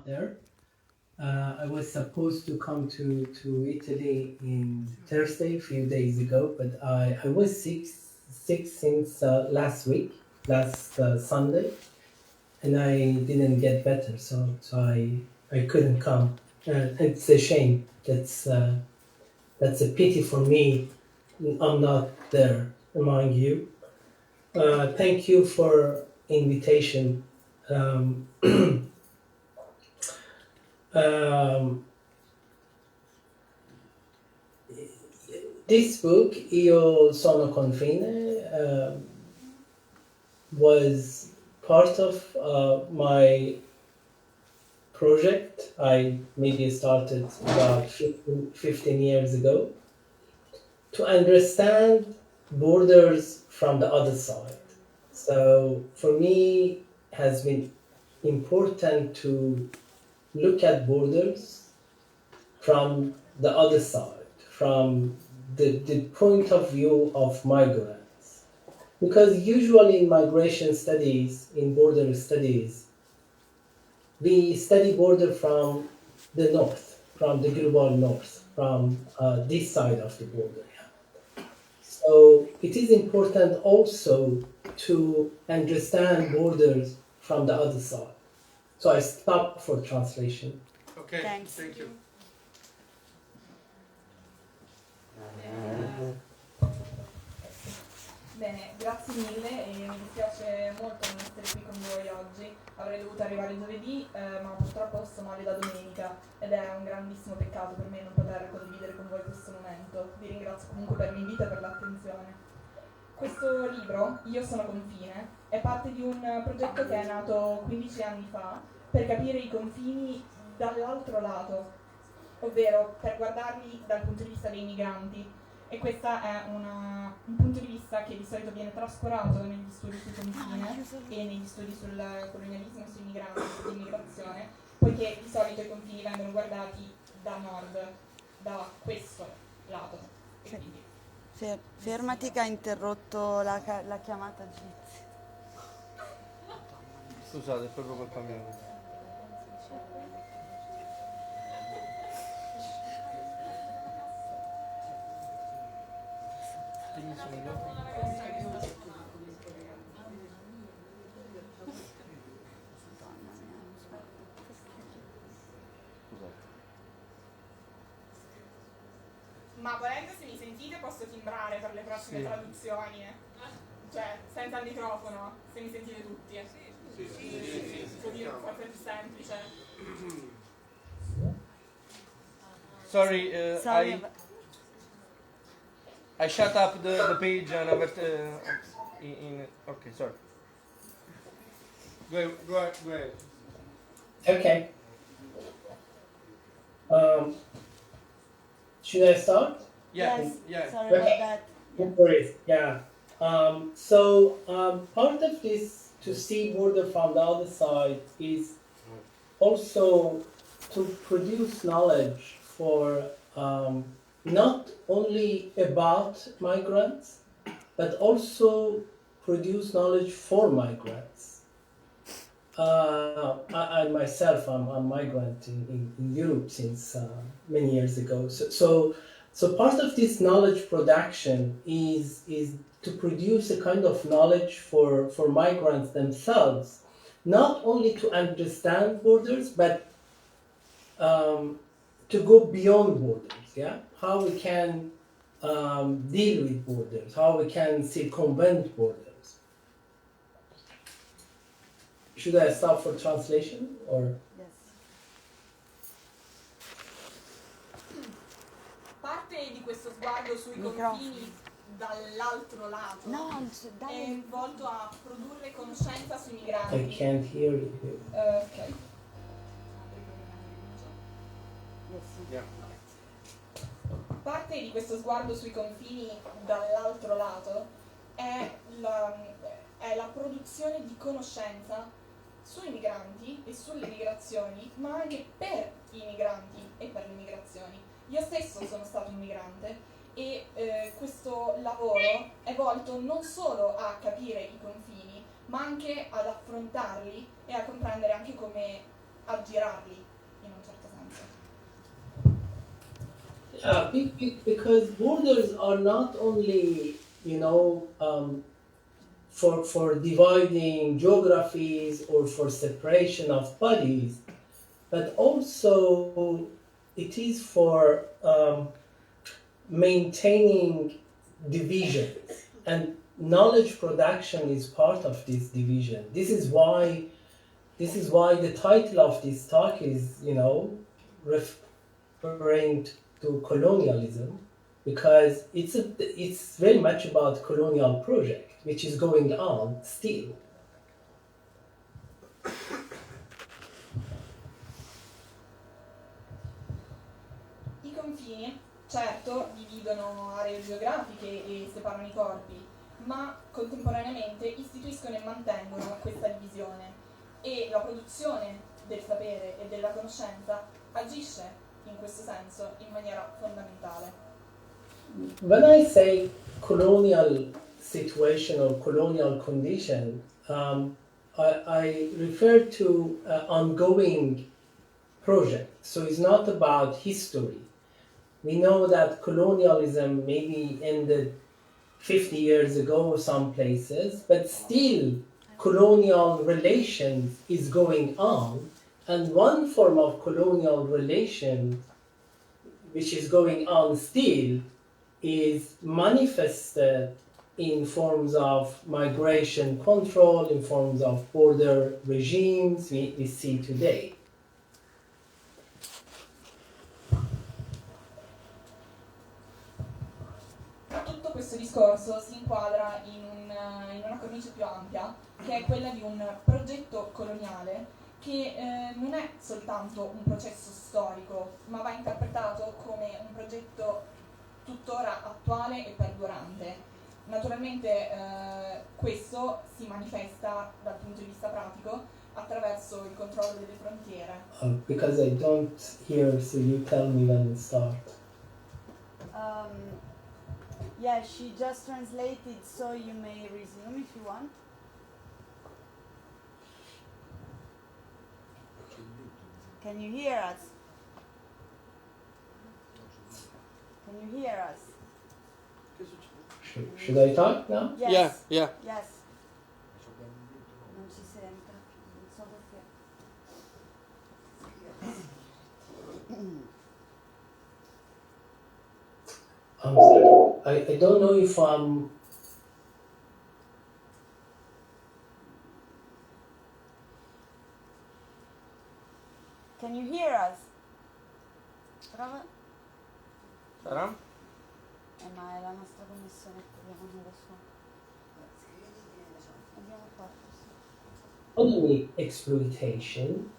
there. I was supposed to come to Italy in Thursday, a few days ago, but I was sick since last week, last Sunday, and I didn't get better, so I couldn't come. It's a shame. That's a pity for me. I'm not there among you. Thank you for invitation. Um, this book, Io sono confine, was part of my project. I maybe started about 15 years ago to understand borders from the other side. So for me, it has been important to look at borders from the other side, from the point of view of migrants. Because usually in migration studies, in border studies, we study border from the north, from the global north, from this side of the border. So it is important also to understand borders from the other side. So I stop for translation. Okay, Thanks. thank you. Bene, grazie mille e mi dispiace molto non essere qui con voi oggi. Avrei dovuto arrivare giovedì, ma purtroppo sto male da domenica ed è un grandissimo peccato per me non poter condividere con voi questo momento. Vi ringrazio comunque per l'invito e per l'attenzione. Questo libro, Io sono confine, è parte di un progetto che è nato 15 anni fa per capire i confini dall'altro lato, ovvero per guardarli dal punto di vista dei migranti. E questo è un punto di vista che di solito viene trascurato negli studi sul confine e negli studi sul colonialismo, sui migranti, sull'immigrazione, poiché di solito i confini vengono guardati da nord, da questo lato. E quindi Fermati che ha interrotto la chiamata Giz. Scusate, è proprio colpa mia. Ma volendo, se mi sentite, posso timbrare per le prossime traduzioni. Cioè, senza il microfono, se mi sentite tutti. Sì. Può dire qualcosa di semplice. Sorry, I shut up the page and okay, sorry. Go ahead. Okay. Should I start? Yeah. Sorry about that. No worries. Yeah. So part of this to see border from the other side is also to produce knowledge for not only about migrants, but also produce knowledge for migrants. I myself, I'm a migrant in Europe since many years ago. So part of this knowledge production is to produce a kind of knowledge for migrants themselves, not only to understand borders, but to go beyond borders. Yeah, how we can deal with borders, how we can circumvent borders. Should I stop for translation or? Yes. Parte di questo sguardo sui confini dall'altro lato è volto a produrre conoscenza sui migranti. I can't hear you. Ok. Yeah. Parte di questo sguardo sui confini dall'altro lato è la produzione di conoscenza sui migranti e sulle migrazioni, ma anche per i migranti e per le migrazioni. Io stesso sono stato un migrante e questo lavoro è volto non solo a capire i confini, ma anche ad affrontarli e a comprendere anche come aggirarli in un certo senso. Because borders are not only, for dividing geographies or for separation of bodies, but also it is for maintaining divisions, and knowledge production is part of this division. This is why the title of this talk is, referring to colonialism, because it's very much about colonial project, which is going on still. I confini, certo, dividono aree geografiche e separano i corpi, ma contemporaneamente istituiscono e mantengono questa divisione, e la produzione del sapere e della conoscenza agisce in questo senso in maniera fondamentale. When I say colonial situation or colonial condition, I refer to ongoing project. So it's not about history. We know that colonialism maybe ended 50 years ago some places, but still colonial relations is going on. And one form of colonial relation which is going on still is manifested in forms of migration control, in forms of border regimes we see today. Tutto questo discorso si inquadra in una cornice più ampia, che è quella di un progetto coloniale che non è soltanto un processo storico, ma va interpretato come un progetto tuttora attuale e perdurante. Naturalmente questo si manifesta dal punto di vista pratico attraverso il controllo delle frontiere. Because I don't hear, so you tell me when it starts. Yeah, she just translated, so you may resume if you want. Can you hear us? Can you hear us? Should I talk now? Yes. Yeah. Yes. Non ci senta, non so perché. I'm sorry. I don't know if I'm... Can you hear us? Prova. Shahram? Ma è la nostra connessione, proviamo, non lo so. Abbiamo fatto, sì. Colonial exploitation.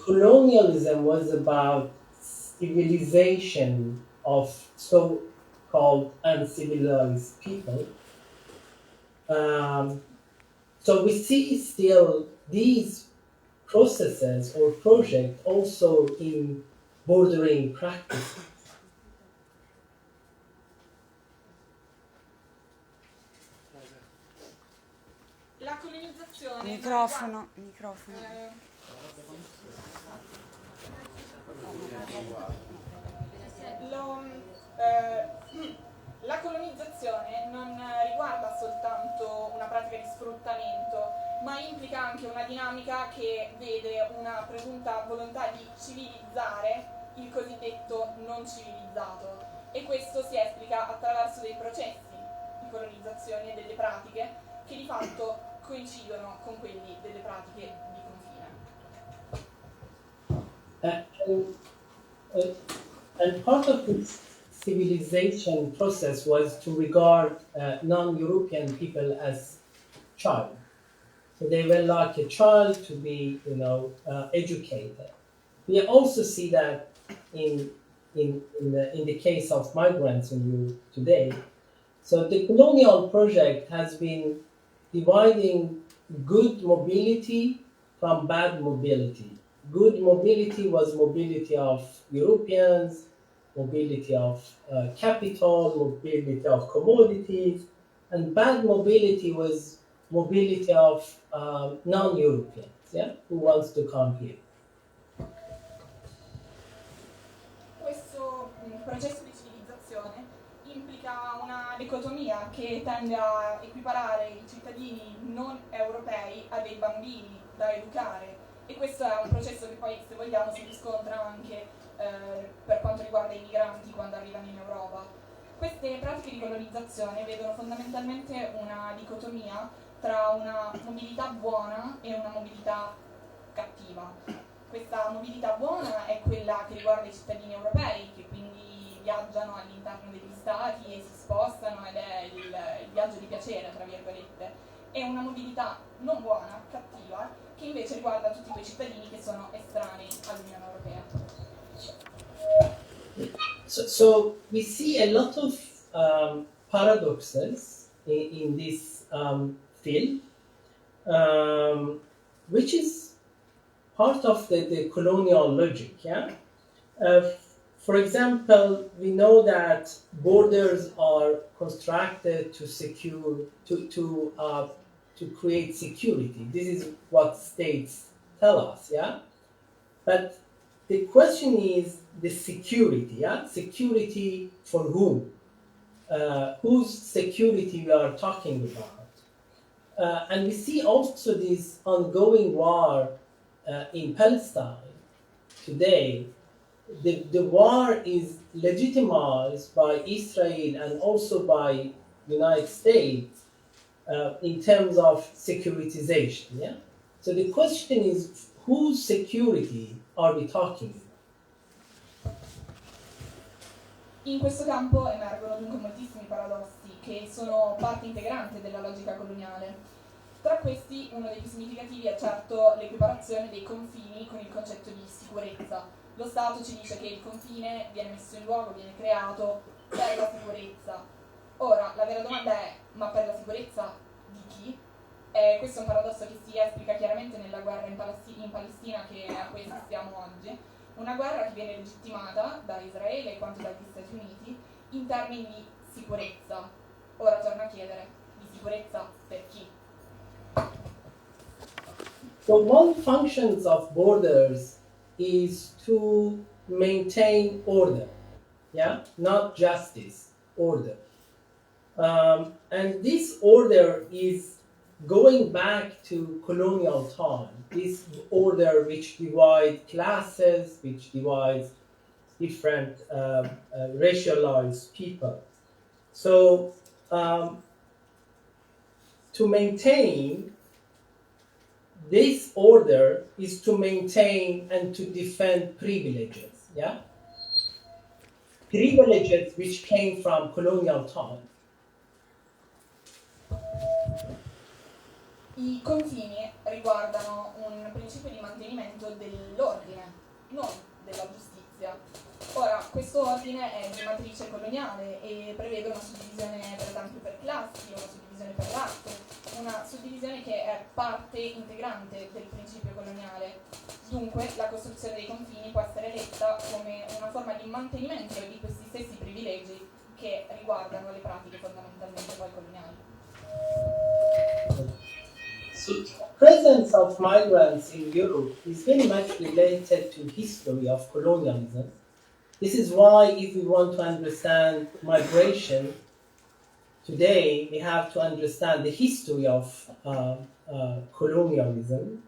Colonialism was about civilization of so-called uncivilized people. So we see still these processes or projects also in bordering practices. La colonizzazione... Microfono. La colonizzazione non riguarda soltanto una pratica di sfruttamento, ma implica anche una dinamica che vede una presunta volontà di civilizzare il cosiddetto non civilizzato, e questo si esplica attraverso dei processi di colonizzazione e delle pratiche che di fatto coincidono con quelli delle pratiche di confine. And part of this civilization process was to regard non-European people as child. So they were like a child to be, educated. We also see that in the case of migrants in Europe today. So the colonial project has been dividing good mobility from bad mobility. Good mobility was mobility of Europeans, mobility of capital, mobility of commodities, and bad mobility was mobility of non-Europeans. yeah, who wants to come here. Questo processo di civilizzazione implica una dicotomia che tende a equiparare i cittadini non europei a dei bambini da educare, e questo è un processo che poi, se vogliamo, si riscontra anche per quanto riguarda i migranti quando arrivano in Europa. Queste pratiche di colonizzazione vedono fondamentalmente una dicotomia tra una mobilità buona e una mobilità cattiva. Questa mobilità buona è quella che riguarda i cittadini europei, che quindi viaggiano all'interno degli stati e si spostano, ed è il viaggio di piacere, tra virgolette. E una mobilità non buona, cattiva, che invece riguarda tutti quei cittadini che sono estranei all'Unione Europea. So we see a lot of paradoxes in this field, which is part of the colonial logic. Yeah. For example, we know that borders are constructed to secure to create security. This is what states tell us. Yeah. But the question is the security, yeah? Security for whom? Whose security we are talking about? And we see also this ongoing war in Palestine today. The war is legitimized by Israel and also by United States in terms of securitization, yeah? So the question is, whose security are we talking about? In questo campo emergono dunque moltissimi paradossi che sono parte integrante della logica coloniale. Tra questi, uno dei più significativi è certo l'equiparazione dei confini con il concetto di sicurezza. Lo Stato ci dice che il confine viene messo in luogo, viene creato per la sicurezza. Ora, la vera domanda è, ma per la sicurezza di chi? Questo è un paradosso che si esplica chiaramente nella guerra in Palestina a cui assistiamo oggi, una guerra che viene legittimata da Israele quanto dagli Stati Uniti in termini di sicurezza. Ora torno a chiedere, di sicurezza per chi? So one function of borders is to maintain order, yeah, not justice, order. And this order is going back to colonial time, this order which divides classes, which divides different racialized people. So to maintain this order is to maintain and to defend privileges, yeah? Privileges which came from colonial time. I confini riguardano un principio di mantenimento dell'ordine, non della giustizia. Ora, questo ordine è di matrice coloniale e prevede una suddivisione, per esempio, per classi, una suddivisione per razze, una suddivisione che è parte integrante del principio coloniale. Dunque, la costruzione dei confini può essere letta come una forma di mantenimento di questi stessi privilegi che riguardano le pratiche fondamentalmente poi coloniali. So, presence of migrants in Europe is very much related to history of colonialism. This is why, if we want to understand migration today, we have to understand the history of colonialism.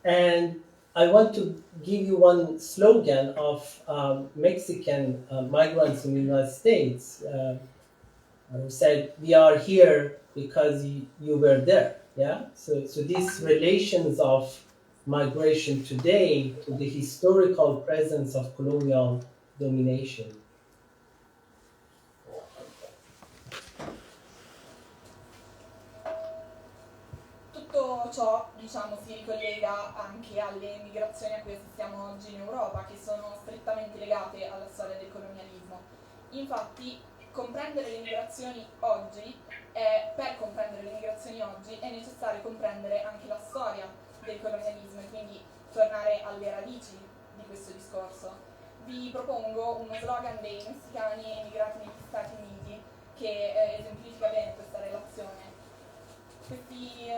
And I want to give you one slogan of Mexican migrants in the United States who said, "We are here because you were there." Yeah. So these relations of migration today to the historical presence of colonial domination. Tutto ciò, diciamo, si ricollega anche alle migrazioni a cui assistiamo oggi in Europa, che sono strettamente legate alla storia del colonialismo. Infatti, per comprendere le migrazioni oggi è necessario comprendere anche la storia del colonialismo e quindi tornare alle radici di questo discorso. Vi propongo uno slogan dei messicani emigrati negli Stati Uniti che esemplifica bene questa relazione. Questi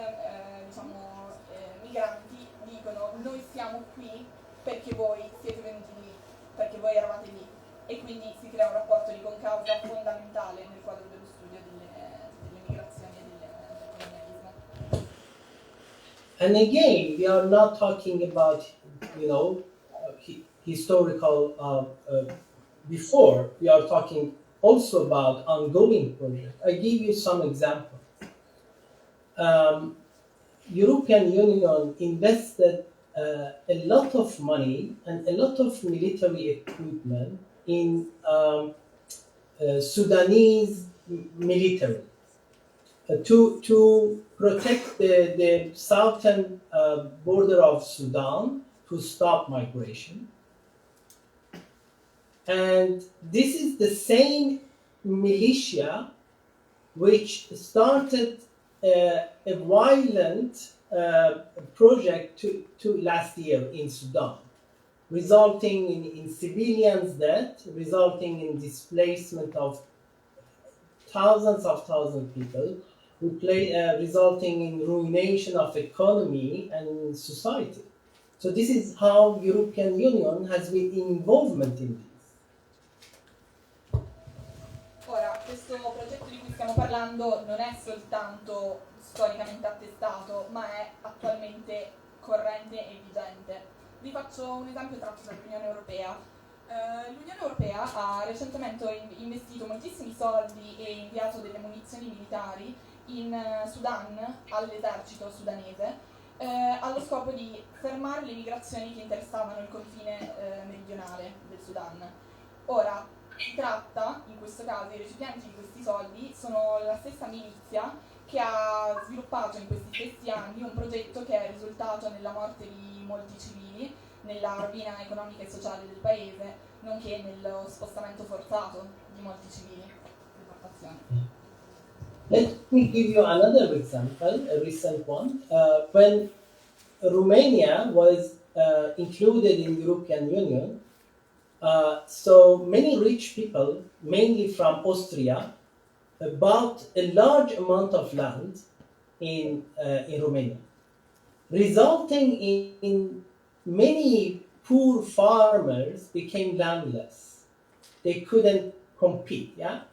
migranti dicono noi siamo qui perché voi siete venuti lì, perché voi eravate lì, e quindi si crea un rapporto di concausa fondamentale nel quadro dello studio delle migrazioni e del colonialismo. And again, we are not talking about, historical before. We are talking also about ongoing projects. I give you some examples. European Union invested a lot of money and a lot of military equipment in Sudanese military to protect the southern border of Sudan to stop migration. And this is the same militia which started a violent project to last year in Sudan, resulting in civilians' death, resulting in displacement of thousands of people, resulting in ruination of economy and society. So this is how European Union has been involvement in this. Ora, questo progetto di cui stiamo parlando non è soltanto storicamente attestato, ma è attualmente corrente e vigente. Vi faccio un esempio tratto dall'Unione Europea. L'Unione Europea ha recentemente investito moltissimi soldi e inviato delle munizioni militari in Sudan all'esercito sudanese allo scopo di fermare le migrazioni che interessavano il confine meridionale del Sudan. Ora, si tratta, in questo caso, i recipienti di questi soldi sono la stessa milizia che ha sviluppato in questi stessi anni un progetto che è risultato nella morte di molti civili, nella rovina economica e sociale del paese, nonché nello spostamento forzato di molti civili. Deportazione. Let me give you another example, a recent one. When Romania was included in the European Union, so many rich people, mainly from Austria, bought a large amount of land in Romania, resulting in many poor farmers became landless. They couldn't compete, yeah?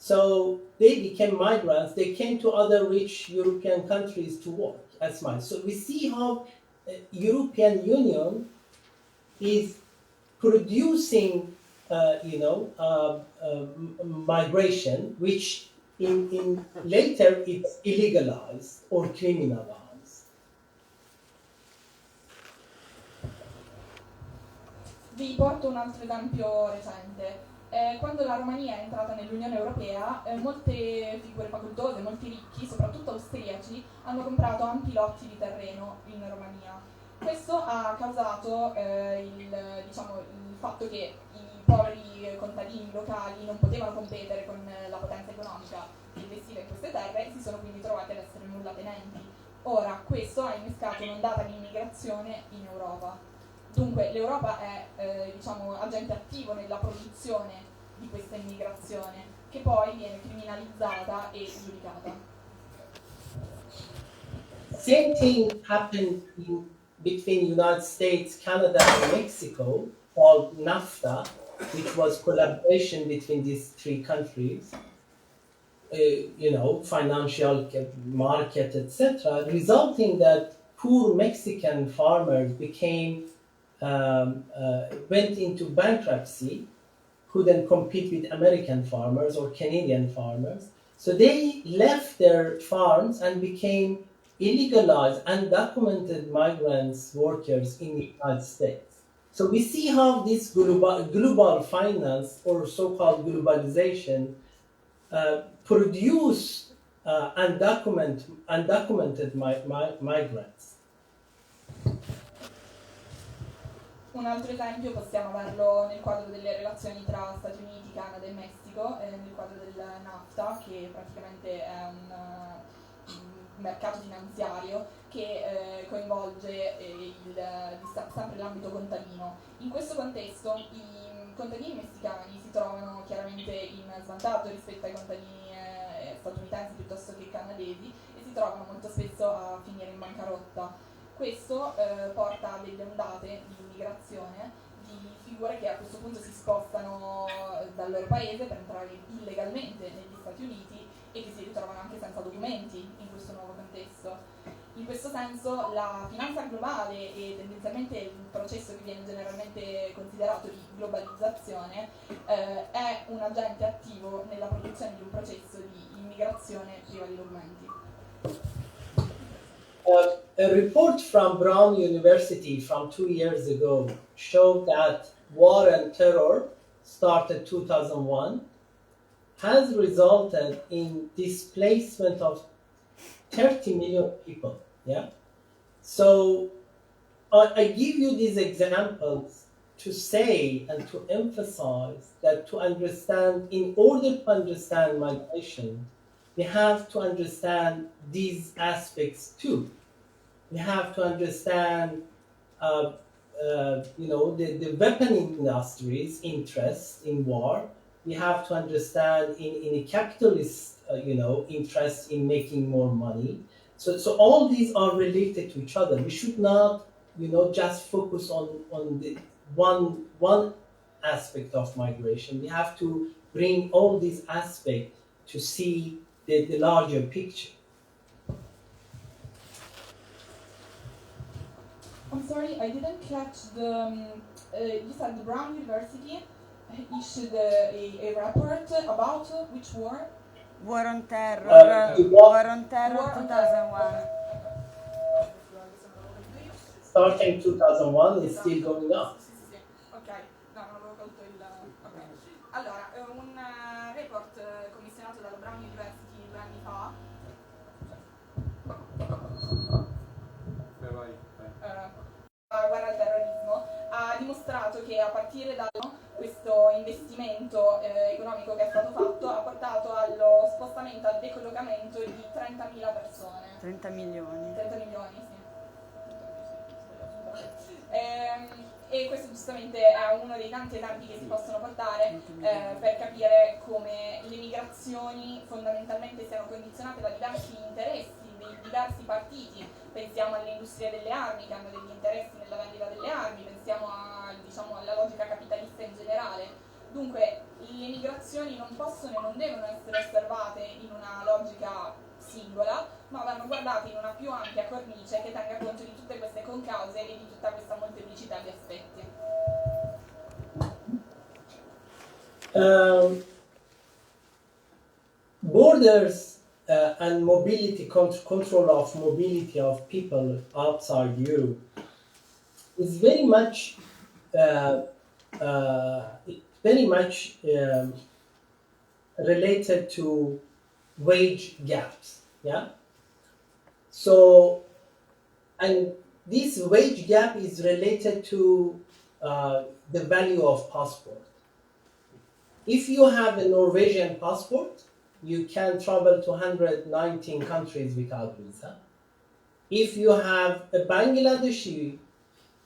So they became migrants. They came to other rich European countries to work as migrants. So we see how European Union is producing, migration, which in later it's illegalized or criminalized. Vi porto un altro esempio recente. Quando la Romania è entrata nell'Unione Europea, molte figure facoltose, molti ricchi, soprattutto austriaci, hanno comprato ampi lotti di terreno in Romania. Questo ha causato il fatto che i poveri contadini locali non potevano competere con la potenza economica che investiva in queste terre e si sono quindi trovati ad essere nullatenenti. Ora, questo ha innescato un'ondata di immigrazione in Europa. Dunque l'Europa è agente attivo nella produzione di questa immigrazione, che poi viene criminalizzata e giudicata. Same thing happened between United States, Canada, and Mexico, called NAFTA, which was collaboration between these three countries. Financial market, etc., resulting that poor Mexican farmers went into bankruptcy, couldn't compete with American farmers or Canadian farmers. So they left their farms and became illegalized, undocumented migrants, workers in the United States. So we see how this global finance or so-called globalization produce undocumented migrants. Un altro esempio possiamo averlo nel quadro delle relazioni tra Stati Uniti, Canada e Messico, nel quadro del NAFTA, che praticamente è un mercato finanziario che coinvolge sempre l'ambito contadino. In questo contesto i contadini messicani si trovano chiaramente in svantaggio rispetto ai contadini statunitensi piuttosto che canadesi e si trovano molto spesso a finire in bancarotta. Questo porta a delle ondate di immigrazione di figure che a questo punto si spostano dal loro paese per entrare illegalmente negli Stati Uniti e che si ritrovano anche senza documenti in questo nuovo contesto. In questo senso la finanza globale e tendenzialmente il processo che viene generalmente considerato di globalizzazione è un agente attivo nella produzione di un processo di immigrazione priva di documenti. A report from Brown University from 2 years ago showed that war and terror started 2001 has resulted in displacement of 30 million people. Yeah. So I give you these examples to say and to emphasize that to understand, in order to understand migration, we have to understand these aspects too. We have to understand, the weapon industry's interest in war. We have to understand in a capitalist, interest in making more money. So all these are related to each other. We should not, just focus on the one aspect of migration. We have to bring all these aspects to see the larger picture. I'm sorry, I didn't catch the. You said the Brown University issued a report about which war? War on Terror, War War on Terror War on 2001. Starting 2001 is still going on. Sì. Ok, no, non avevo colto il. Ok. Allora, un report commissionato dalla Brown University 2 anni fa. Vai. Guerra al terrorismo ha dimostrato che a partire da questo investimento economico che è stato fatto ha portato allo spostamento, al decollocamento di 30.000 persone. 30 milioni. 30 milioni, sì. E questo giustamente è uno dei tanti esempi che si possono portare per capire come le migrazioni fondamentalmente siano condizionate da diversi interessi dei diversi partiti. Pensiamo alle industrie delle armi che hanno degli interessi nella vendita delle armi, pensiamo alla logica capitalista in generale. Dunque le migrazioni non possono e non devono essere osservate in una logica singola, ma vanno guardate in una più ampia cornice che tenga conto di tutte queste concause e di tutta questa molteplicità di aspetti. Borders and mobility control of mobility of people outside Europe is very much related to wage gaps. Yeah. So, and this wage gap is related to the value of passport. If you have a Norwegian passport, you can travel to 119 countries without visa. If you have a Bangladeshi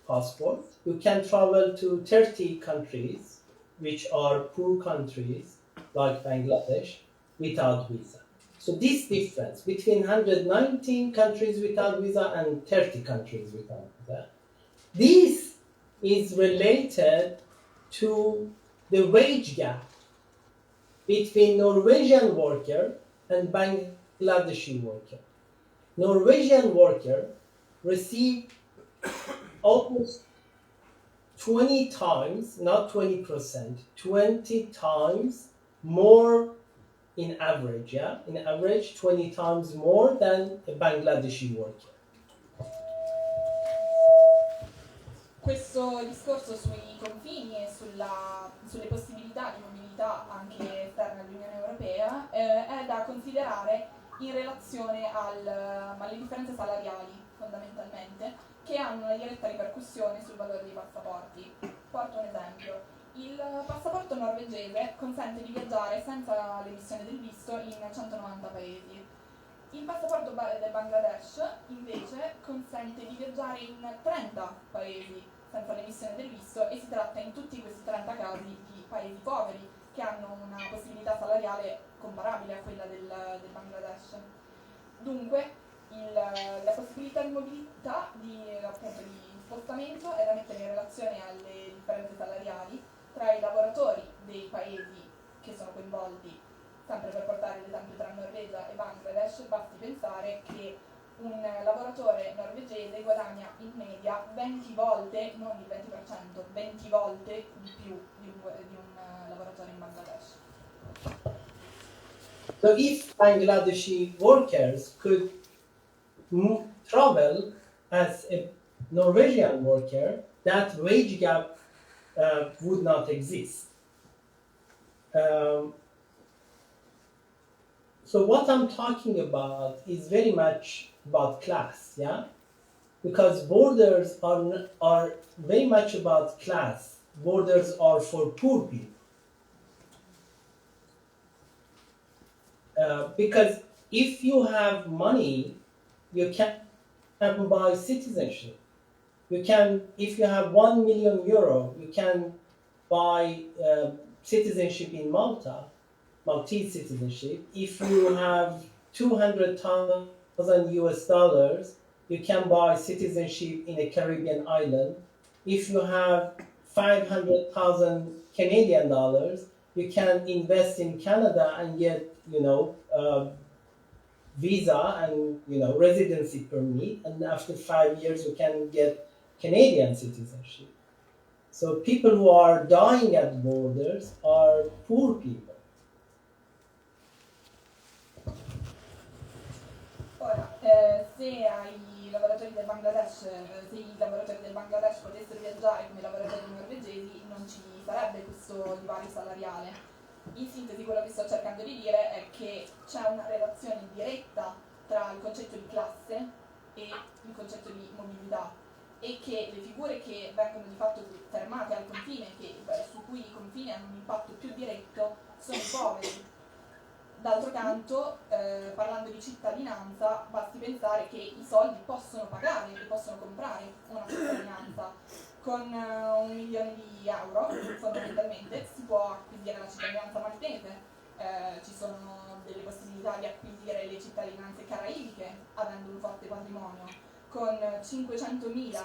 passport, you can travel to 30 countries, which are poor countries like Bangladesh, without visa. So this difference between 119 countries without visa and 30 countries without visa, this is related to the wage gap between Norwegian worker and Bangladeshi worker. Norwegian worker receive almost 20 times, not 20%, 20 times more in average, yeah? In average, 20 times more than a Bangladeshi worker. Questo discorso sui confini e sulle possibilità di mobilità anche esterne all'Unione Europea è da considerare in relazione alle differenze salariali, fondamentalmente, che hanno una diretta ripercussione sul valore dei passaporti. Porto un esempio. Il passaporto norvegese consente di viaggiare senza l'emissione del visto in 190 paesi. Il passaporto del Bangladesh invece consente di viaggiare in 30 paesi senza l'emissione del visto e si tratta in tutti questi 30 casi di paesi poveri che hanno una possibilità salariale comparabile a quella del Bangladesh. Dunque la possibilità di mobilità, appunto, di spostamento è da mettere in relazione alle differenze salariali tra i lavoratori dei paesi che sono coinvolti. Sempre per portare l'esempio tra Norvegia e Bangladesh, basti pensare che un lavoratore norvegese guadagna in media 20 volte, non il 20%, 20 volte di più di un lavoratore in Bangladesh. So if Bangladeshi workers could travel as a Norwegian worker, that wage gap would not exist. So what I'm talking about is very much about class, yeah? Because borders are very much about class. Borders are for poor people. Because if you have money, you can buy citizenship. You can, if you have 1 million euro, you can buy citizenship in Malta, Maltese citizenship. If you have 200,000 US dollars, you can buy citizenship in a Caribbean island. If you have 500,000 Canadian dollars, you can invest in Canada and get, visa and, residency permit. And after 5 years, you can get Canadian citizenship. So people who are dying at borders are poor people. Ora, se i lavoratori del Bangladesh, se i lavoratori del Bangladesh potessero viaggiare come i lavoratori norvegesi, non ci sarebbe questo divario salariale. In sintesi, quello che sto cercando di dire è che c'è una relazione diretta tra il concetto di classe e il concetto di mobilità, e che le figure che vengono di fatto fermate al confine, su cui i confini hanno un impatto più diretto, sono i poveri. D'altro canto, parlando di cittadinanza, basti pensare che i soldi possono pagare e possono comprare una cittadinanza. Con 1 milione di euro, fondamentalmente, si può acquisire la cittadinanza maltese. Ci sono delle possibilità di acquisire le cittadinanze caraibiche, avendo un forte patrimonio. Con 500.000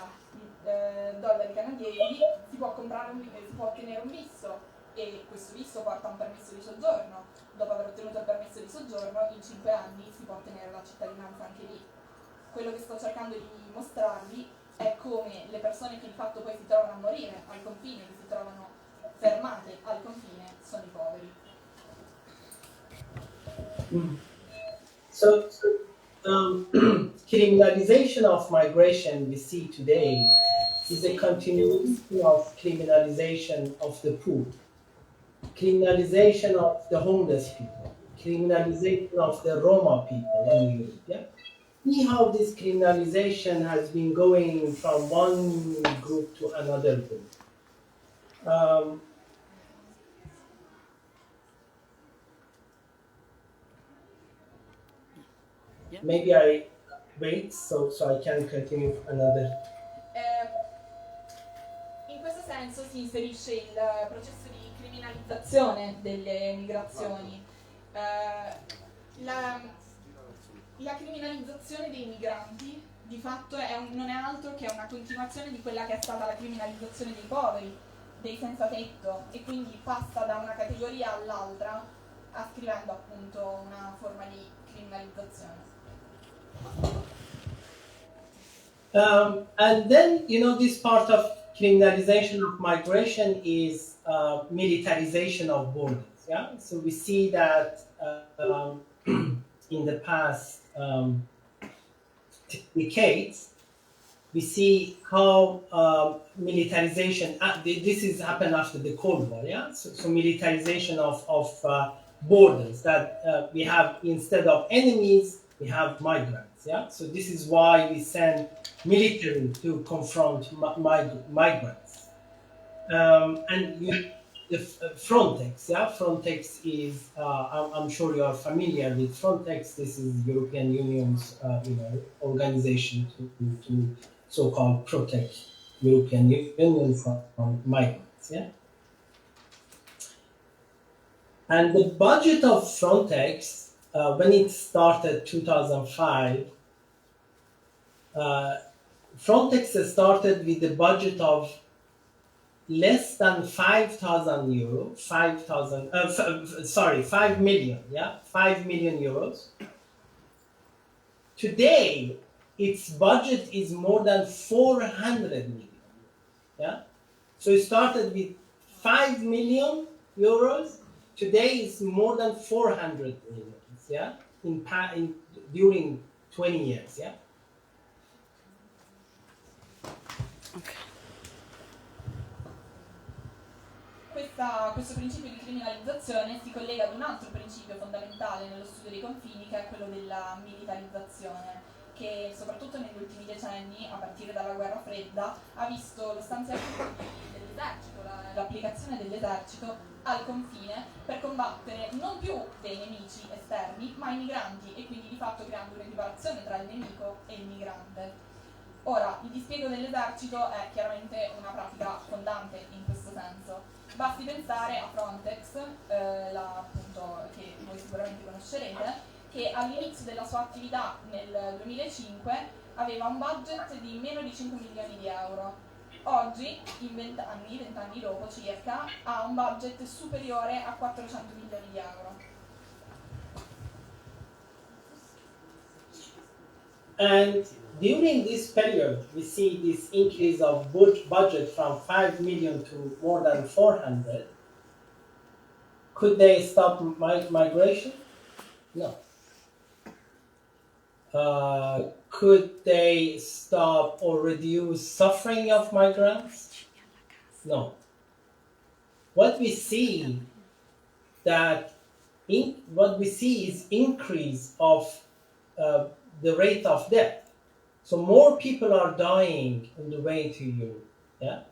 dollari canadiesi si può ottenere un visto, e questo visto porta a un permesso di soggiorno. Dopo aver ottenuto il permesso di soggiorno, in 5 anni si può ottenere la cittadinanza anche lì. Quello che sto cercando di mostrarvi è come le persone che di fatto poi si trovano a morire al confine, che si trovano fermate al confine, sono i poveri. So criminalization of migration we see today is a continuation of criminalization of the poor, criminalization of the homeless people, criminalization of the Roma people in Europe. Yeah? See how this criminalization has been going from one group to another group. Maybe I wait so I can continue another. In questo senso si inserisce il processo di criminalizzazione delle migrazioni. La criminalizzazione dei migranti di fatto non è altro che una continuazione di quella che è stata la criminalizzazione dei poveri, dei senza tetto, e quindi passa da una categoria all'altra, ascrivendo appunto una forma di criminalizzazione. And then, this part of criminalization of migration is militarization of borders. Yeah, so we see that in the past decades, we see how militarization. This has happened after the Cold War. Yeah, so militarization of borders, that we have, instead of enemies, we have migrants. Yeah, so this is why we send military to confront migrants. And the Frontex, yeah, Frontex is, I'm sure you are familiar with Frontex. This is European Union's, organization to so-called protect European Union from migrants. Yeah. And the budget of Frontex, when it started 2005, Frontex started with a budget of less than 5,000 euro, 5,000, sorry, 5 million, yeah, 5 million euros. Today, its budget is more than 400 million, yeah. So it started with 5 million euros. Today it's more than 400 million, yeah, during 20 years, yeah. Questo principio di criminalizzazione si collega ad un altro principio fondamentale nello studio dei confini, che è quello della militarizzazione, che soprattutto negli ultimi decenni, a partire dalla guerra fredda, ha visto lo stanziamento dell'esercito, l'applicazione dell'esercito al confine per combattere non più dei nemici esterni, ma i migranti, e quindi di fatto creando un'equiparazione tra il nemico e il migrante. Ora, il dispiego dell'esercito è chiaramente una pratica fondante in questo senso. Basti pensare a Frontex, appunto, che voi sicuramente conoscerete, che all'inizio della sua attività nel 2005 aveva un budget di meno di 5 milioni di euro. Oggi, in 20 anni dopo circa, ha un budget superiore a 400 milioni di euro. And during this period, we see this increase of budget from 5 million to more than 400. Could they stop migration? No. Could they stop or reduce suffering of migrants? No. What we see is increase of the rate of death. So more people are dying on the way to Europe. Yeah.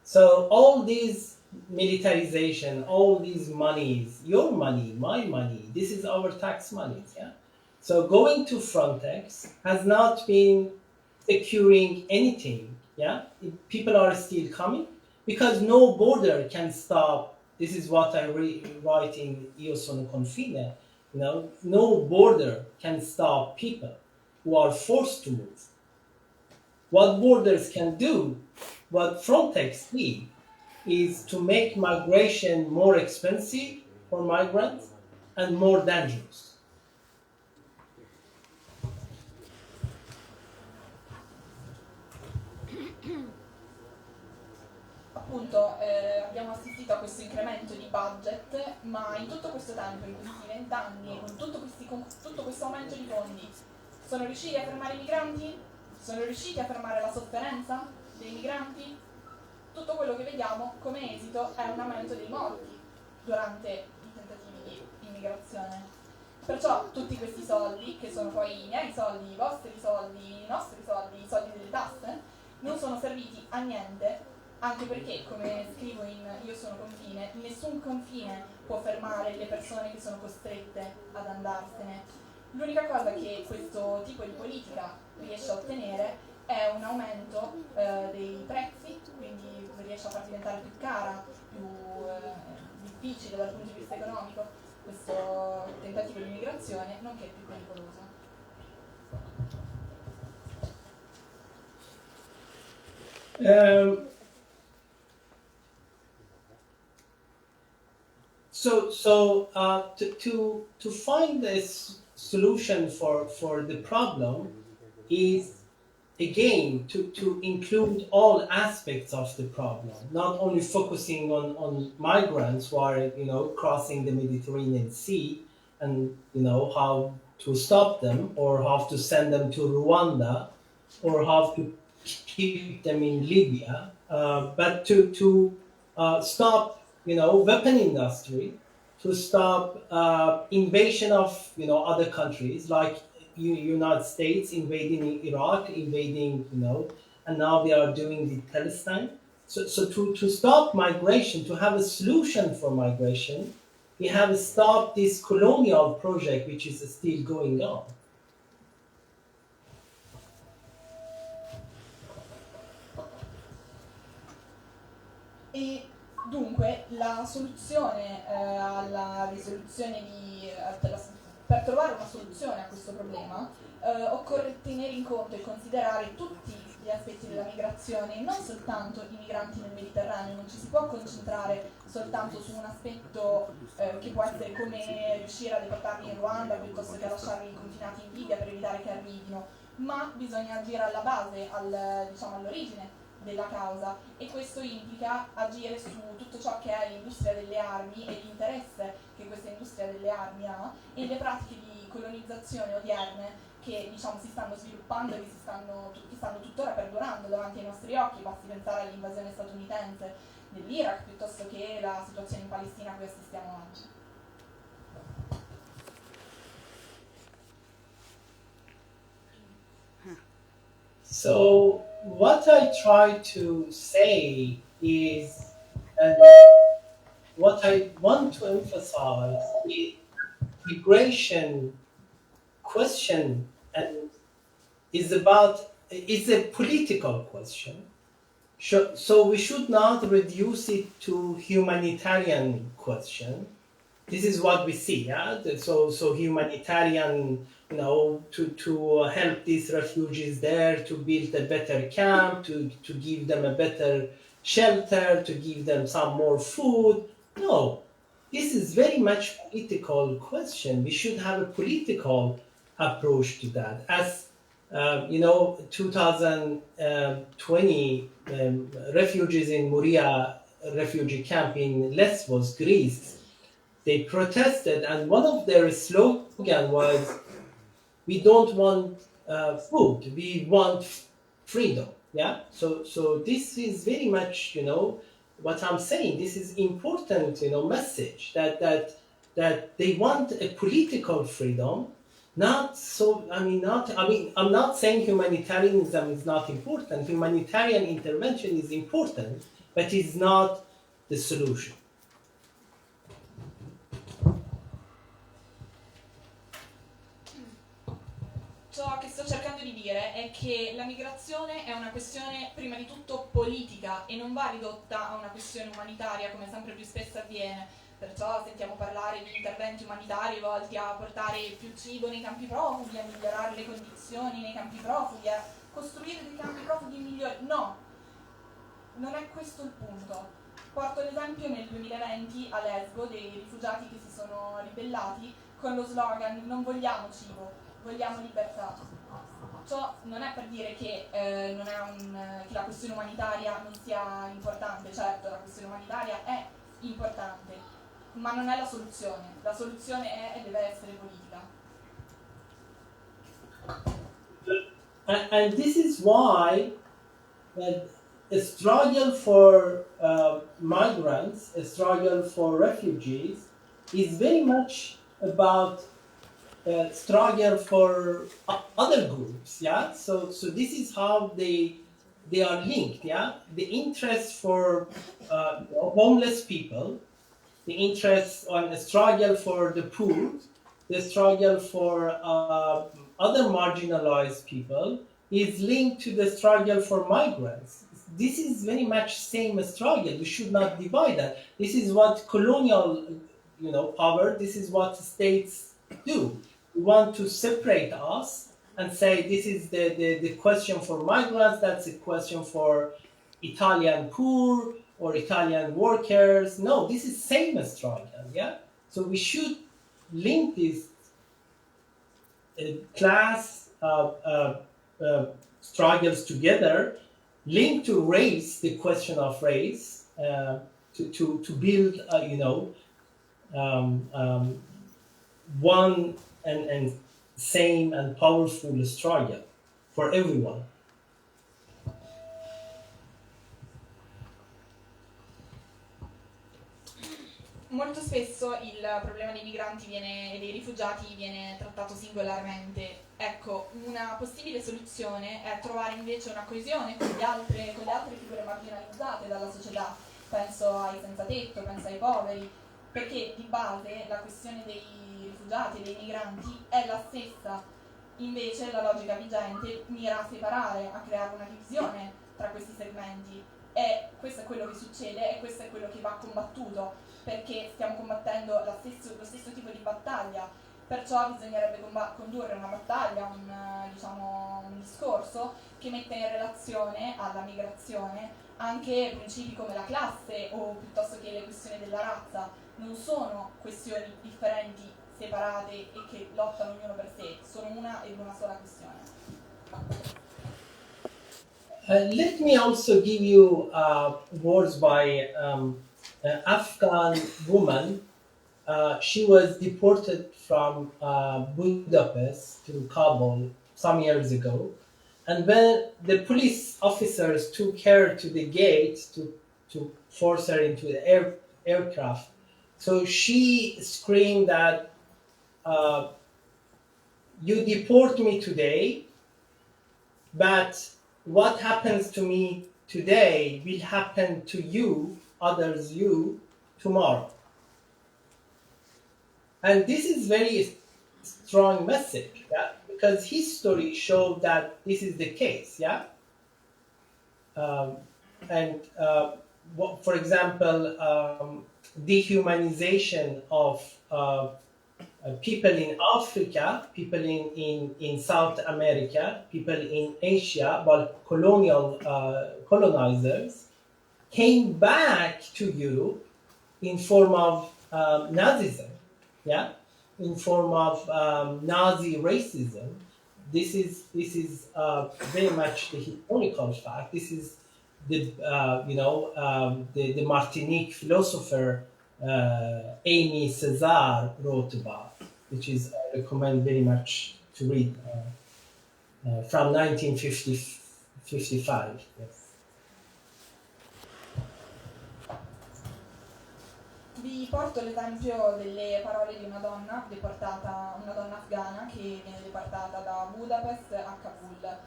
So all these militarization, all these monies, your money, my money, this is our tax monies. Yeah. So going to Frontex has not been securing anything. Yeah. People are still coming because no border can stop. This is what I write in Io sono confine. You know, no border can stop people who are forced to move. What borders can do, what Frontex did, is to make migration more expensive for migrants and more dangerous. Appunto, abbiamo assistito a questo incremento di budget, ma in tutto questo tempo, in questi 20 anni, con tutto questo aumento di fondi, sono riusciti a fermare i migranti? Sono riusciti a fermare la sofferenza dei migranti? Tutto quello che vediamo come esito è un aumento dei morti durante i tentativi di immigrazione. Perciò tutti questi soldi, che sono poi i miei soldi, i vostri soldi, i nostri soldi, i soldi delle tasse, non sono serviti a niente, anche perché, come scrivo in Io sono confine, nessun confine può fermare le persone che sono costrette ad andarsene. L'unica cosa che questo tipo di politica riesce a ottenere è un aumento dei prezzi, quindi riesce a far diventare più cara, più difficile dal punto di vista economico questo tentativo di immigrazione, nonché più pericoloso. To find a solution for the problem is again to include all aspects of the problem, not only focusing on migrants who are crossing the Mediterranean Sea and how to stop them or how to send them to Rwanda or how to keep them in Libya, but to stop weapon industry, to stop invasion of other countries like United States invading Iraq, invading and now they are doing the Palestine. So to stop migration, to have a solution for migration, we have to stop this colonial project which is still going on. E dunque la soluzione alla risoluzione per trovare una soluzione a questo problema occorre tenere in conto e considerare tutti gli aspetti della migrazione, non soltanto i migranti nel Mediterraneo. Non ci si può concentrare soltanto su un aspetto che può essere come riuscire a deportarli in Ruanda piuttosto che a lasciarli confinati in Libia per evitare che arrivino, ma bisogna agire alla base, diciamo all'origine della causa, e questo implica agire su tutto ciò che è l'industria delle armi e l'interesse che questa industria delle armi ha, e le pratiche di colonizzazione odierne che diciamo si stanno sviluppando e che stanno tuttora perdurando davanti ai nostri occhi. Basti pensare all'invasione statunitense dell'Iraq piuttosto che la situazione in Palestina a cui assistiamo oggi. So what I try to say is, and what I want to emphasize is migration question and is a political question. So we should not reduce it to humanitarian question. This is what we see, yeah. So humanitarian, to help these refugees there, to build a better camp, to give them a better shelter, to give them some more food. No, this is very much political question. We should have a political approach to that. As 2020 refugees in Moria refugee camp in Lesbos, Greece, they protested, and one of their slogan was, "We don't want food, we want freedom." Yeah. So this is very much, what I'm saying. This is important, message that they want a political freedom. I'm not saying humanitarianism is not important. Humanitarian intervention is important, but it's not the solution. Ciò che sto cercando di dire è che la migrazione è una questione prima di tutto politica e non va ridotta a una questione umanitaria come sempre più spesso avviene. Perciò sentiamo parlare di interventi umanitari volti a portare più cibo nei campi profughi, a migliorare le condizioni nei campi profughi, a costruire dei campi profughi migliori. No, non è questo il punto. Porto l'esempio nel 2020 a Lesbo dei rifugiati che si sono ribellati con lo slogan "non vogliamo cibo, vogliamo libertà". Ciò non è per dire che, che la questione umanitaria non sia importante. Certo, la questione umanitaria è importante, ma non è la soluzione. La soluzione è e deve essere politica. And this is why a struggle for migrants, a struggle for refugees, is very much about struggle for other groups. Yeah. So this is how they are linked. Yeah. The interest for homeless people, the interest on the struggle for the poor, the struggle for other marginalized people is linked to the struggle for migrants. This is very much same struggle. We should not divide that. This is what colonial, power. This is what states do. We want to separate us and say this is the question for migrants. That's a question for Italian poor or Italian workers. No, this is same struggle. Yeah. So we should link this class struggles together, linked to race, the question of race, to build, one and same and powerful struggle for everyone. Molto spesso il problema dei migranti e dei rifugiati viene trattato singolarmente. Ecco, una possibile soluzione è trovare invece una coesione con le altre figure marginalizzate dalla società. Penso ai senza tetto, penso ai poveri, perché di base la questione dei rifugiati e dei migranti è la stessa. Invece la logica vigente mira a separare, a creare una divisione tra questi segmenti, e questo è quello che succede e questo è quello che va combattuto, perché stiamo combattendo lo stesso tipo di battaglia. Perciò bisognerebbe condurre una battaglia, un discorso che metta in relazione alla migrazione anche principi come la classe o piuttosto che le questioni della razza. Non sono questioni differenti, separate e che lottano ognuno per sé, sono una ed una sola questione. Let me also give you words by an Afghan woman. She was deported from Budapest to Kabul some years ago. And when the police officers took her to the gate to force her into the aircraft, so she screamed that you deport me today, but what happens to me today will happen to you, others you, tomorrow. And this is very strong message, yeah? Because history showed that this is the case, yeah? For example, dehumanization of people in Africa, people in South America, people in Asia, but colonizers came back to Europe in form of Nazism, yeah, in form of Nazi racism. This is very much the historical fact. This is the the Martinique philosopher Amy César wrote about, which is I recommend very much to read from 1955. Yes. Vi porto l'esempio delle parole di una donna deportata, una donna afghana che viene deportata da Budapest a Kabul.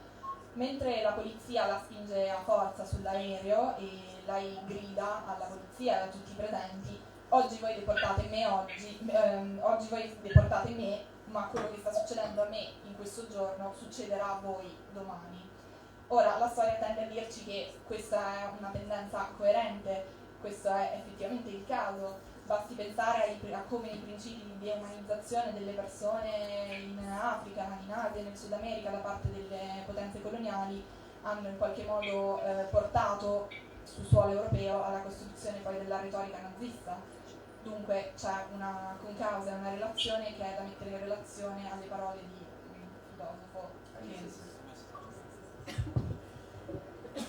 Mentre la polizia la spinge a forza sull'aereo e lei grida alla polizia e a tutti i presenti: oggi voi deportate me, oggi voi deportate me, ma quello che sta succedendo a me in questo giorno succederà a voi domani. Ora, la storia tende a dirci che questa è una tendenza coerente, questo è effettivamente il caso. Basti pensare a come i principi di deumanizzazione delle persone in Africa, in Asia, nel Sud America da parte delle potenze coloniali hanno in qualche modo portato sul suolo europeo alla costruzione poi della retorica nazista. Dunque c'è una concausa e una relazione che è da mettere in relazione alle parole di un filosofo.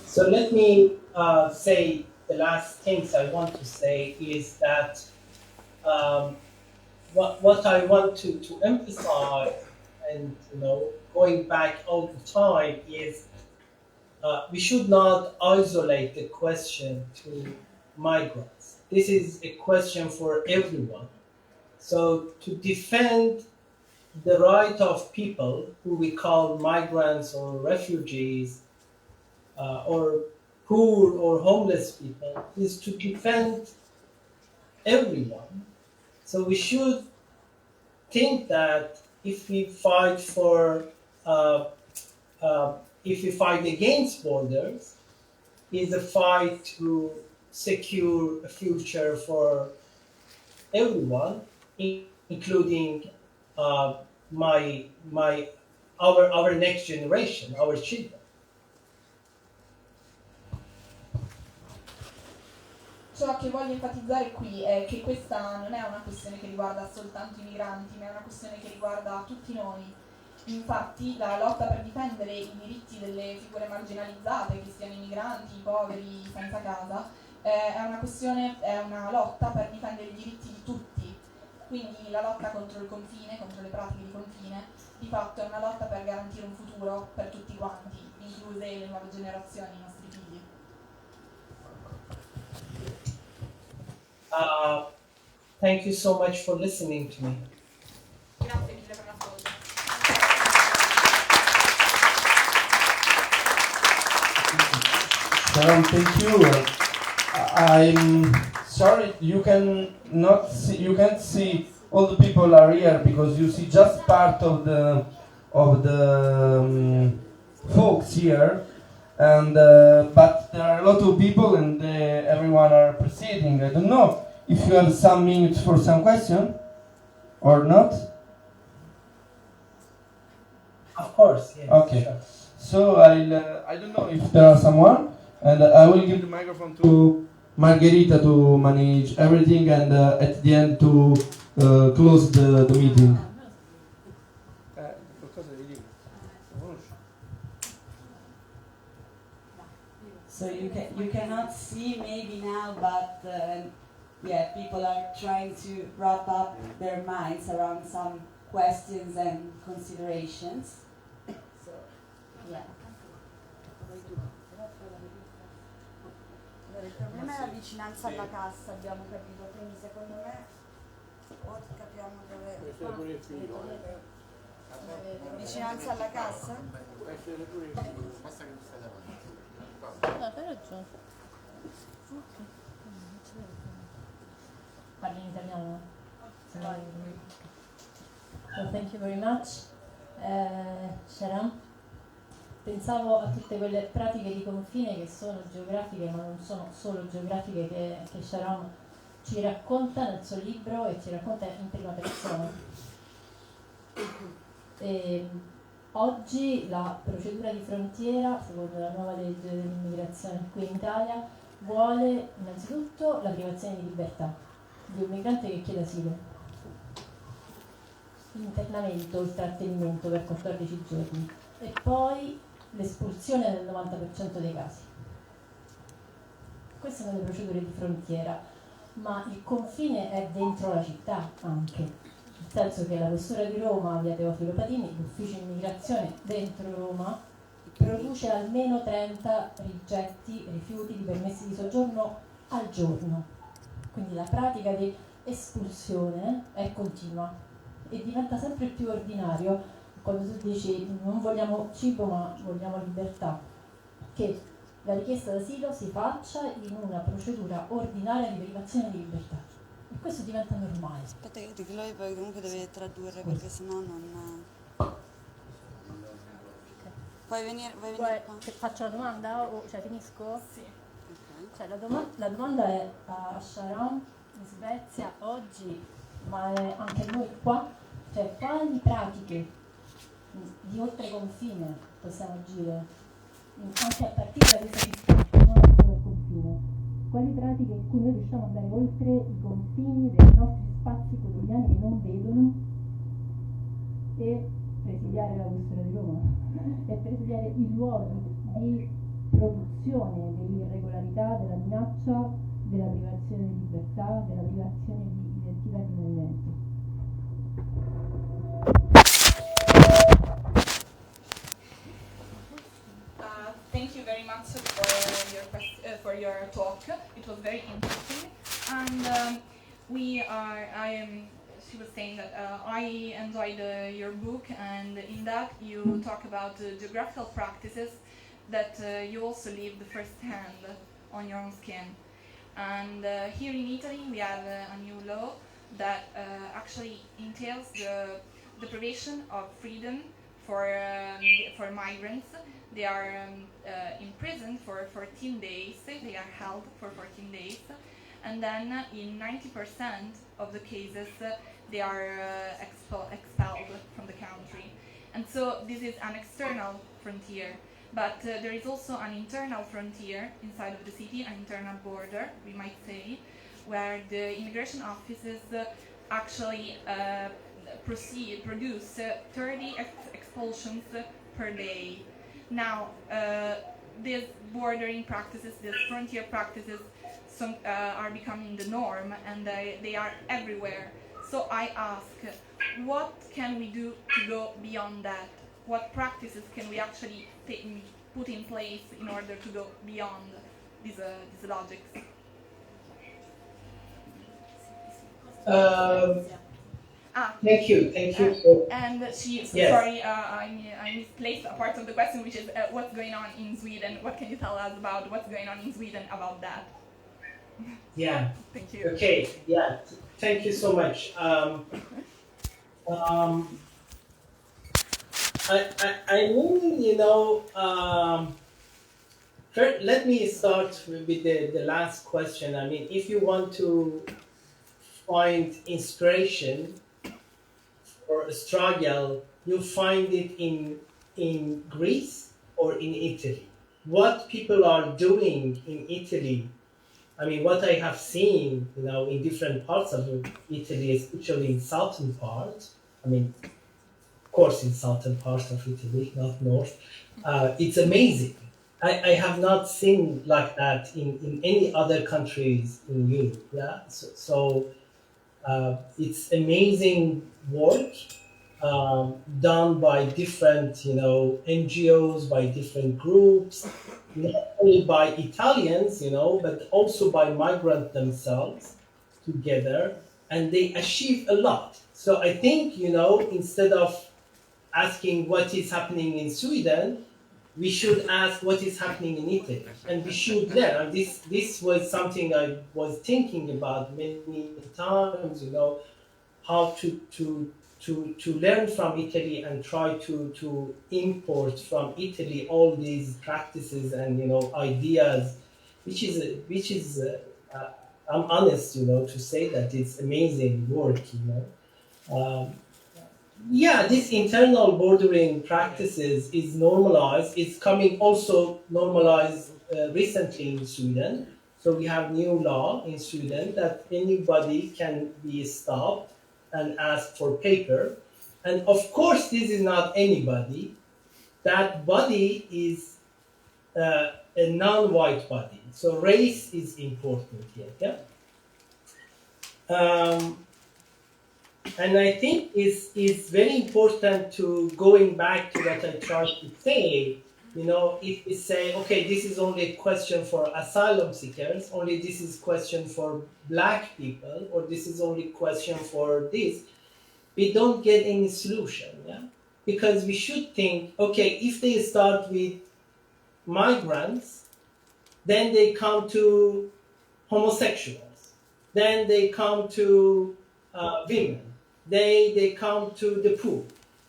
So let me say the last things I want to say is that what I want to emphasize, and going back all the time, is we should not isolate the question to migrants. This is a question for everyone. So to defend the right of people who we call migrants or refugees or poor or homeless people is to defend everyone. So we should think that if we fight against borders, is a fight to secure a future for everyone, including our next generation, our children. Ciò che voglio enfatizzare qui è che questa non è una questione che riguarda soltanto i migranti, ma è una questione che riguarda tutti noi. Infatti la lotta per difendere i diritti delle figure marginalizzate, che siano i migranti, i poveri, senza casa, è una lotta per difendere i diritti di tutti. Quindi la lotta contro il confine, contro le pratiche di confine, di fatto è una lotta per garantire un futuro per tutti quanti, incluse le nuove generazioni, i nostri figli. Thank you so much for listening to me. Grazie mille per l'ascolto. Shahram, thank you. I'm sorry you can't see all the people are here because you see just part of the folks here, and but there are a lot of people and everyone are proceeding. I don't know if you have some minutes for some question or not. Of course, yes. Okay. Sure. So I don't know if there are someone, and I will give the microphone to Margherita to manage everything, and at the end to close the meeting. So you cannot see maybe now, but yeah, people are trying to wrap up their minds around some questions and considerations. So yeah. Il problema è la vicinanza alla cassa, abbiamo capito, quindi secondo me o capiamo dove. Vicinanza alla cassa? No, fai ragione. Parli in italiano? Well, thank you very much. Shahram, pensavo a tutte quelle pratiche di confine che sono geografiche, ma non sono solo geografiche, che Shahram ci racconta nel suo libro e ci racconta in prima persona. Oggi la procedura di frontiera, secondo la nuova legge dell'immigrazione qui in Italia, vuole innanzitutto la privazione di libertà di un migrante che chiede asilo, l'internamento o il trattenimento per 14 giorni e poi l'espulsione nel 90% dei casi. Queste sono le procedure di frontiera, ma il confine è dentro la città anche. Nel senso che la Questura di Roma, via Teofilo Patini, l'ufficio immigrazione dentro Roma, produce almeno 30 rifiuti di permessi di soggiorno al giorno. Quindi la pratica di espulsione è continua e diventa sempre più ordinario quando tu dici non vogliamo cibo ma vogliamo libertà, che la richiesta d'asilo si faccia in una procedura ordinaria di privazione di libertà. E questo diventa normale. Aspetta che lui poi comunque deve tradurre perché sennò non. Puoi venire qua? Che faccio la domanda o cioè finisco? Sì. Ok. Cioè, la domanda è a Shahram in Svezia oggi, ma è anche a noi qua, cioè quali pratiche di oltreconfine possiamo agire, anche a partire da questa città, non solo al confine. Quali pratiche in cui noi riusciamo ad andare oltre i confini dei nostri spazi quotidiani che non vedono e presidiare la Questura di Roma e presidiare i luoghi di produzione dell'irregolarità, della minaccia, della privazione di libertà, della privazione di identità e di movimento. Thank you very much for your talk. It was very interesting, and she was saying that I enjoyed your book, and in that you talk about geographical practices that you also lived firsthand on your own skin. And here in Italy we have a new law that actually entails the deprivation of freedom for migrants. They are imprisoned for 14 days, they are held for 14 days, and then in 90% of the cases they are expelled from the country. And so this is an external frontier, but there is also an internal frontier inside of the city, an internal border, we might say, where the immigration offices actually produce 30 expulsions per day. Now, these bordering practices, these frontier practices, are becoming the norm, and they are everywhere. So I ask, what can we do to go beyond that? What practices can we actually put in place in order to go beyond these logics? Thank you. And she, Yes. sorry, I misplaced a part of the question, which is what's going on in Sweden. What can you tell us about what's going on in Sweden about that? Yeah. Thank you. Okay. Yeah. Thank you so much. I mean, first, let me start with the last question. I mean, if you want to find inspiration or a struggle, you find it in in Greece or in Italy. What people are doing in Italy, I mean, what I have seen, in different parts of Italy, especially in southern part, I mean, of course, in southern part of Italy, not north, it's amazing. I have not seen like that in any other countries in Europe. Yeah, so it's amazing work done by different, NGOs, by different groups, not only by Italians, but also by migrants themselves together, and they achieve a lot. So I think, instead of asking what is happening in Sweden, we should ask what is happening in Italy, and we should learn. And this was something I was thinking about many times. How to learn from Italy and try to import from Italy all these practices and ideas, which is I'm honest, to say that it's amazing work. Um, yeah, this internal bordering practices is normalized. It's coming also normalized recently in Sweden. So we have new law in Sweden that anybody can be stopped and ask for paper. And of course, this is not anybody. That body is a non-white body. So race is important here. Yeah. And I think it's very important to going back to what I tried to say. If we say, okay, this is only a question for asylum seekers, only this is question for black people, or this is only question for this, we don't get any solution. Yeah, because we should think, okay, if they start with migrants, then they come to homosexuals, then they come to women. They come to the poor,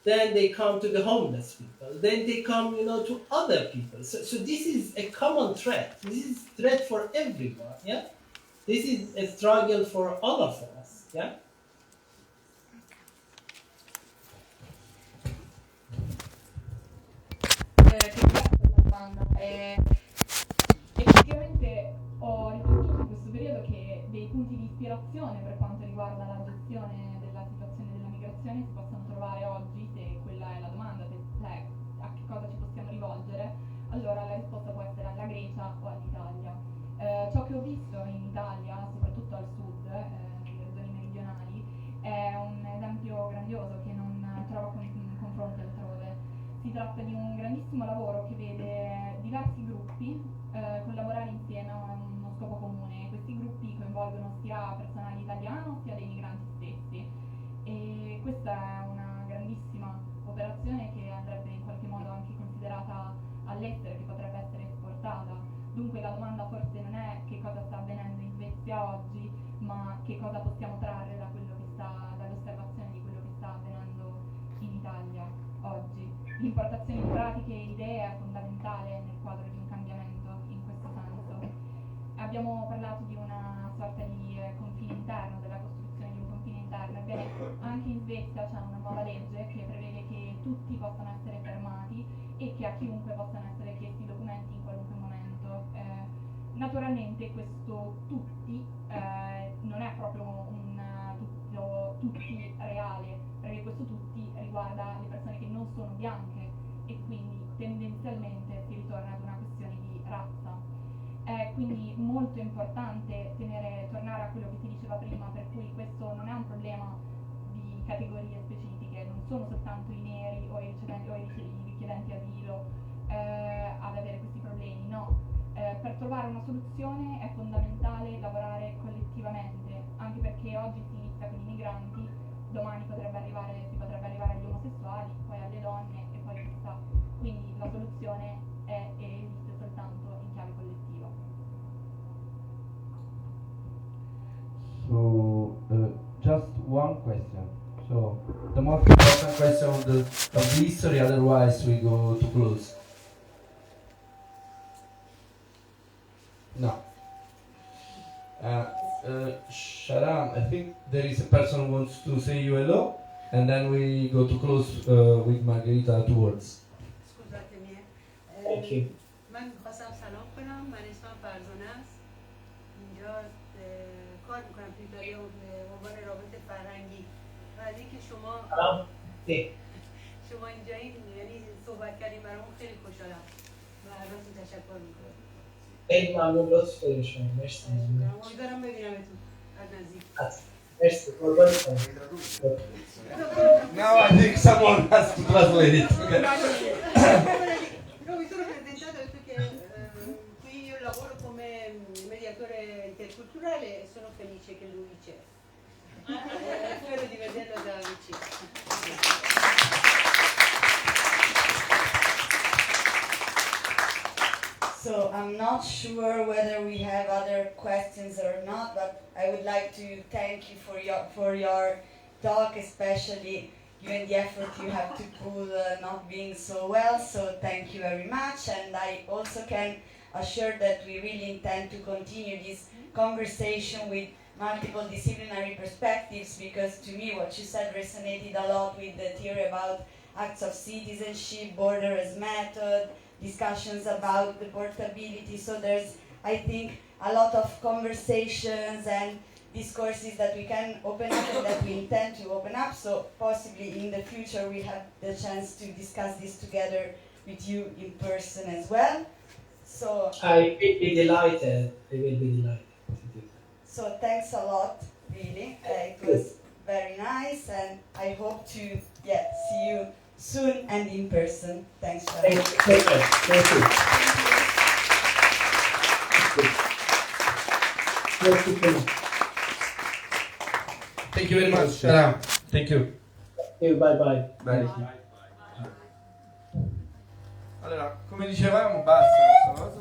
then they come to the homeless people, then they come, to other people. So this is a common threat. This is a threat for everyone. Yeah, this is a struggle for all of us. Yeah. Ti ringrazio per la domanda. Effettivamente ho riflettuto in questo periodo che dei punti di ispirazione per quanto riguarda la gestione della situazione della migrazione si possono trovare oggi, se quella è la domanda, cioè a che cosa ci possiamo rivolgere. Allora la risposta può essere alla Grecia o all'Italia. Ciò che ho visto in Italia, soprattutto al sud, nelle regioni meridionali, è un esempio grandioso che non trovo confronti altrove. Si tratta di un grandissimo lavoro che vede diversi gruppi collaborare insieme a uno scopo comune. Questi gruppi coinvolgono sia personale italiano sia dei migranti stessi, e questa è una grandissima operazione che andrebbe in qualche modo anche considerata all'estero, che potrebbe essere esportata. Dunque la domanda forse non è che cosa sta avvenendo in Svezia oggi, ma che cosa possiamo trarre dall'osservazione di quello che sta avvenendo in Italia oggi. L'importazione di pratiche e idee è fondamentale nel quadro di un cambiamento in questo senso. Abbiamo parlato di una sorta di confine interno, della costruzione di un confine interno. Ebbene, anche in Svezia c'è una nuova legge che prevede che tutti possano essere fermati e che a chiunque possano essere chiesti documenti in qualunque momento. Naturalmente questo tutti non è proprio un tutti reale, perché questo tutti riguarda le persone che non sono bianche e quindi tendenzialmente si ritorna ad una questione di razza. È quindi molto importante tornare a quello che si diceva prima, per cui questo non è un problema di categorie specifiche, non sono soltanto i neri o i richiedenti asilo ad avere questi problemi, no. Per trovare una soluzione è fondamentale lavorare collettivamente, anche perché oggi si inizia con i migranti, domani si potrebbe arrivare agli omosessuali, poi alle donne e poi chissà. Quindi la soluzione è e esiste soltanto in chiave collettiva. So, just one question. So, the most important question of the history, otherwise we go to close. No. Shahram, I think there is a person who wants to say you hello, and then we go to close with Margherita 2 words. Thank you. من میخواستم سلام کنم. من اسمم فرزانه است. اینجا کار میکنم توی ایتالیا به عنوان رابط فرهنگی. و از اینکه شما اینجا یعنی صحبت کردیم برامون خیلی خوشحالم و ازتون تشکر میکنم. خیلی ممنون، لطف دارید شما. مرسی. امیدوارم ببینمتون از nزدیک. مرسی. قربان شما. Now I think someone has to translate it. No, mi sono presentato e ho detto che qui io lavoro come mediatore interculturale e sono felice che lui c'è. Spero di vederlo da vicino. So I'm not sure whether we have other questions or not, but I would like to thank you for your talk, especially you and the effort you have to pull not being so well. So thank you very much, and I also can assure that we really intend to continue this conversation with multiple disciplinary perspectives, because to me what you said resonated a lot with the theory about acts of citizenship, border as method, discussions about the portability. So there's, I think, a lot of conversations and discourses that we can open up and that we intend to open up. So possibly in the future we have the chance to discuss this together with you in person as well. So I will be delighted. I will be delighted to do that. So thanks a lot, really. It was very nice, and I hope to see you soon and in person. Thanks, Shahram. Thank you very much. Thank you. Thank you. Thank you very much, Shahram. Thank you. Thank you. Bye bye. Bye. Allora, come dicevamo, basta questa cosa.